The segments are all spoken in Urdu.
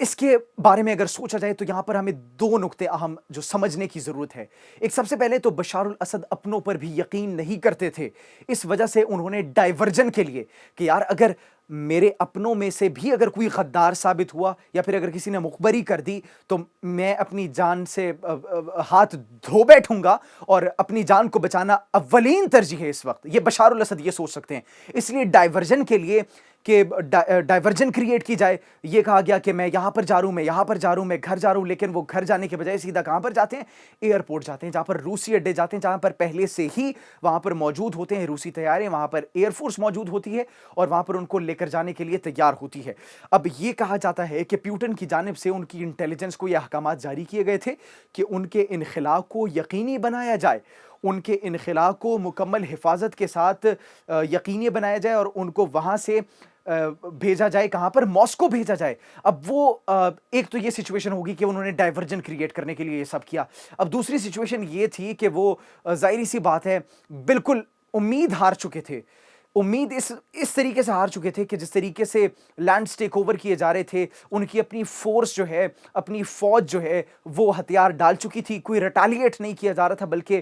اس کے بارے میں اگر سوچا جائے تو یہاں پر ہمیں دو نقطے اہم جو سمجھنے کی ضرورت ہے. ایک سب سے پہلے تو بشار الاسد اپنوں پر بھی یقین نہیں کرتے تھے, اس وجہ سے انہوں نے ڈائیورجن کے لیے کہ یار اگر میرے اپنوں میں سے بھی اگر کوئی غدار ثابت ہوا یا پھر اگر کسی نے مخبری کر دی تو میں اپنی جان سے ہاتھ دھو بیٹھوں گا, اور اپنی جان کو بچانا اولین ترجیح ہے اس وقت. یہ بشار الاسد یہ سوچ سکتے ہیں, اس لیے ڈائیورجن کے لیے کہ ڈائیورجن کریٹ کی جائے, یہ کہا گیا کہ میں یہاں پر جا رہا ہوں, میں یہاں پر جا رہا ہوں, میں گھر جا رہا ہوں, لیکن وہ گھر جانے کے بجائے سیدھا کہاں پر جاتے ہیں, ایئرپورٹ جاتے ہیں, جہاں پر روسی اڈے جاتے ہیں, جہاں پر پہلے سے ہی وہاں پر موجود ہوتے ہیں روسی طیارے, وہاں پر ایئر فورس موجود ہوتی ہے اور وہاں پر ان کو لے کر جانے کے لیے تیار ہوتی ہے. اب یہ کہا جاتا ہے کہ پیوٹن کی جانب سے ان کی انٹیلیجنس کو یہ احکامات جاری کیے گئے تھے کہ ان کے انخلاء کو یقینی بنایا جائے, ان کے انخلاء کو مکمل حفاظت کے ساتھ یقینی بنایا جائے اور ان کو وہاں سے بھیجا جائے, کہاں پر, ماسکو بھیجا جائے. اب وہ ایک تو یہ سچویشن ہوگی کہ انہوں نے ڈائیورجن کریٹ کرنے کے لیے یہ سب کیا. اب دوسری سچویشن یہ تھی کہ وہ ظاہری سی بات ہے بالکل امید ہار چکے تھے, امید اس طریقے سے ہار چکے تھے کہ جس طریقے سے لینڈز ٹیک اوور کیے جا رہے تھے, ان کی اپنی فورس جو ہے, اپنی فوج جو ہے وہ ہتھیار ڈال چکی تھی, کوئی ریٹیلیٹ نہیں کیا جا رہا تھا بلکہ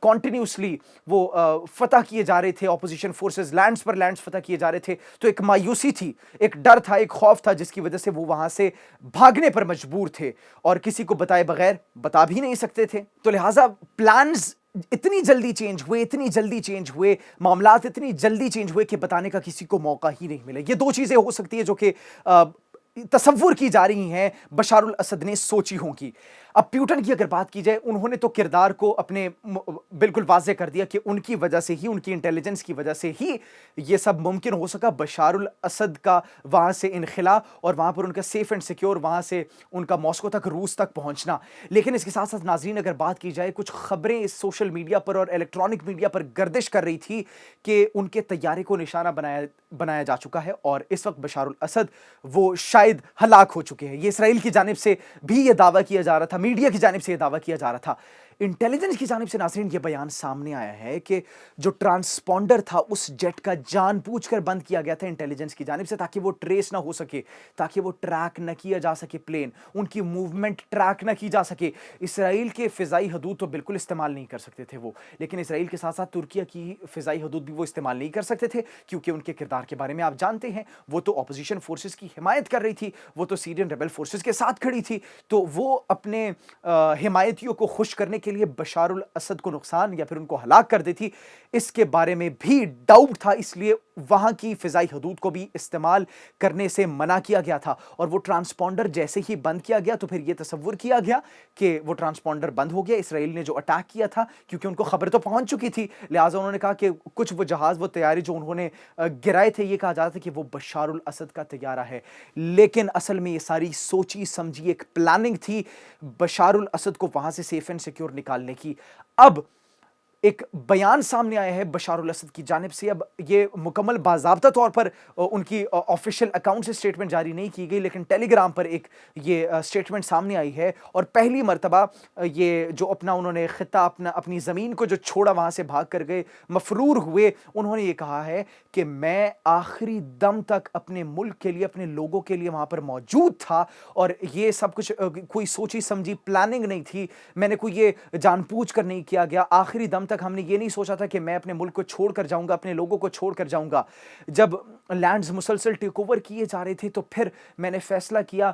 کانٹینیوسلی وہ فتح کیے جا رہے تھے, اپوزیشن فورسز لینڈز پر لینڈز فتح کیے جا رہے تھے. تو ایک مایوسی تھی, ایک ڈر تھا, ایک خوف تھا, جس کی وجہ سے وہ وہاں سے بھاگنے پر مجبور تھے اور کسی کو بتائے بغیر بتا بھی نہیں سکتے تھے. تو لہٰذا پلانز اتنی جلدی چینج ہوئے, معاملات اتنی جلدی چینج ہوئے کہ بتانے کا کسی کو موقع ہی نہیں ملا. یہ دو چیزیں ہو سکتی ہیں جو کہ تصور کی جا رہی ہیں بشار الاسد نے سوچی ہوں گی. اب پیوٹن کی اگر بات کی جائے, انہوں نے تو کردار کو اپنے بالکل واضح کر دیا کہ ان کی وجہ سے ہی, ان کی انٹیلیجنس کی وجہ سے ہی یہ سب ممکن ہو سکا, بشار الاسد کا وہاں سے انخلاء اور وہاں پر ان کا سیف اینڈ سیکیور وہاں سے ان کا ماسکو تک, روس تک پہنچنا. لیکن اس کے ساتھ ساتھ ناظرین اگر بات کی جائے, کچھ خبریں سوشل میڈیا پر اور الیکٹرانک میڈیا پر گردش کر رہی تھی کہ ان کے طیارے کو نشانہ بنایا جا چکا ہے اور اس وقت بشار الاسد وہ شاید ہلاک ہو چکے ہیں. یہ اسرائیل کی جانب سے بھی یہ دعویٰ کیا جا رہا تھا, میڈیا کی جانب سے یہ دعویٰ کیا جا رہا تھا. انٹیلیجنس کی جانب سے ناظرین یہ بیان سامنے آیا ہے کہ جو ٹرانسپونڈر تھا اس جیٹ کا جان بوجھ کر بند کیا گیا تھا انٹیلیجنس کی جانب سے, تاکہ وہ ٹریس نہ ہو سکے, تاکہ وہ ٹریک نہ کیا جا سکے, پلین ان کی موومنٹ ٹریک نہ کی جا سکے. اسرائیل کے فضائی حدود تو بالکل استعمال نہیں کر سکتے تھے وہ, لیکن اسرائیل کے ساتھ ساتھ ترکیہ کی فضائی حدود بھی وہ استعمال نہیں کر سکتے تھے, کیونکہ ان کے کردار کے بارے میں آپ جانتے ہیں, وہ تو اپوزیشن فورسز کی حمایت کر رہی تھی, وہ تو سیرین ریبل فورسز کے ساتھ کھڑی تھی. تو وہ اپنے حمایتیوں کو خوش کرنے کے لیے بشار الاسد کو نقصان یا پھر ان کو ہلاک کر دیتی, اس کے بارے میں بھی ڈاؤٹ تھا, اس لیے وہاں کی فضائی حدود کو بھی استعمال کرنے سے منع کیا گیا تھا. اور وہ ٹرانسپونڈر جیسے ہی بند کیا گیا تو پھر یہ تصور کیا گیا کہ وہ ٹرانسپونڈر بند ہو گیا. اسرائیل نے جو اٹیک کیا تھا, کیونکہ ان کو خبر تو پہنچ چکی تھی, لہٰذا انہوں نے کہا کہ کچھ وہ جہاز, وہ طیارے جو انہوں نے گرائے تھے, یہ کہا جاتا تھا کہ وہ بشار الاسد کا طیارہ ہے, لیکن اصل میں یہ ساری سوچی سمجھی ایک پلاننگ تھی بشار الاسد کو وہاں سے سیف اینڈ سیکیور نکالنے کی. اب ایک بیان سامنے آیا ہے بشار الاسد کی جانب سے, اب یہ مکمل باضابطہ طور پر ان کی آفیشیل اکاؤنٹ سے سٹیٹمنٹ جاری نہیں کی گئی, لیکن ٹیلی گرام پر ایک یہ سٹیٹمنٹ سامنے آئی ہے, اور پہلی مرتبہ یہ جو انہوں نے خطہ اپنی زمین کو جو چھوڑا, وہاں سے بھاگ کر گئے, مفرور ہوئے, انہوں نے یہ کہا ہے کہ میں آخری دم تک اپنے ملک کے لیے, اپنے لوگوں کے لیے وہاں پر موجود تھا, اور یہ سب کچھ کوئی سوچی سمجھی پلاننگ نہیں تھی, میں نے کوئی یہ جان بوجھ کر نہیں کیا گیا. آخری دم تک ہم نے یہ نہیں سوچا تھا کہ میں اپنے ملک کو چھوڑ کر جاؤں گا, اپنے لوگوں کو چھوڑ کر جاؤں گا. جب لینڈز مسلسل ٹیک اوور کیے جا رہے تھے تو پھر میں نے فیصلہ کیا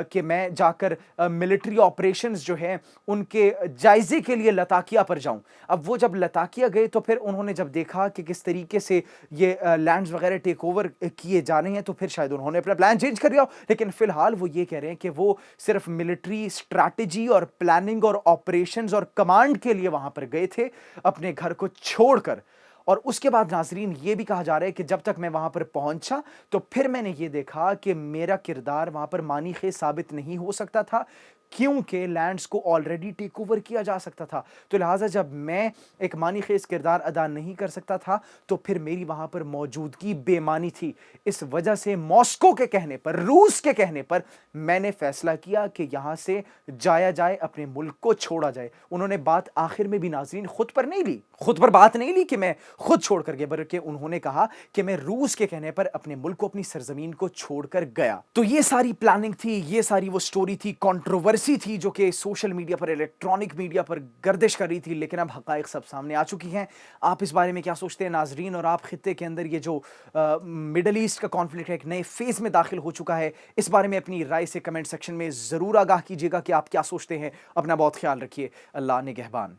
کہ میں جا کر ملٹری آپریشنز جو ہیں ان کے جائزے کے لیے لتاکیہ پر جاؤں. اب وہ جب لتاکیہ گئے تو پھر انہوں نے جب دیکھا کہ کس طریقے سے یہ لینڈز وغیرہ ٹیک اوور کیے جا رہے ہیں, تو پھر شاید انہوں نے اپنا پلان چینج کر لیا, لیکن فی الحال وہ یہ کہہ رہے ہیں کہ وہ صرف ملٹری اسٹریٹجی اور پلاننگ اور آپریشنز اور کمانڈ کے لیے وہاں پر گئے تھے اپنے گھر کو چھوڑ کر. اور اس کے بعد ناظرین یہ بھی کہا جا رہا ہے کہ جب تک میں وہاں پر پہنچا تو پھر میں نے یہ دیکھا کہ میرا کردار وہاں پر معنی خیز ثابت نہیں ہو سکتا تھا, کیونکہ لینڈز کو آلریڈی ٹیک اوور کیا جا سکتا تھا. تو لہٰذا جب میں ایک معنی خیز کردار ادا نہیں کر سکتا تھا تو پھر میری وہاں پر موجودگی بے معنی تھی. اس وجہ سے ماسکو کے کہنے پر, روس کے کہنے پر میں نے فیصلہ کیا کہ یہاں سے جایا جائے, اپنے ملک کو چھوڑا جائے. انہوں نے بات آخر میں بھی ناظرین خود پر نہیں لی, خود پر بات نہیں لی کہ میں خود چھوڑ کر گیا, بلکہ انہوں نے کہا کہ میں روس کے کہنے پر اپنے ملک کو, اپنی سرزمین کو چھوڑ کر گیا. تو یہ ساری پلاننگ تھی, یہ ساری وہ سٹوری تھی, کنٹروورسی تھی جو کہ سوشل میڈیا پر, الیکٹرانک میڈیا پر گردش کر رہی تھی, لیکن اب حقائق سب سامنے آ چکی ہیں. آپ اس بارے میں کیا سوچتے ہیں ناظرین؟ اور آپ خطے کے اندر یہ جو مڈل ایسٹ کا کانفلکٹ ایک نئے فیز میں داخل ہو چکا ہے, اس بارے میں اپنی رائے سے کمنٹ سیکشن میں ضرور آگاہ کیجیے گا کہ آپ کیا سوچتے ہیں. اپنا بہت خیال رکھیے. اللہ نگہبان.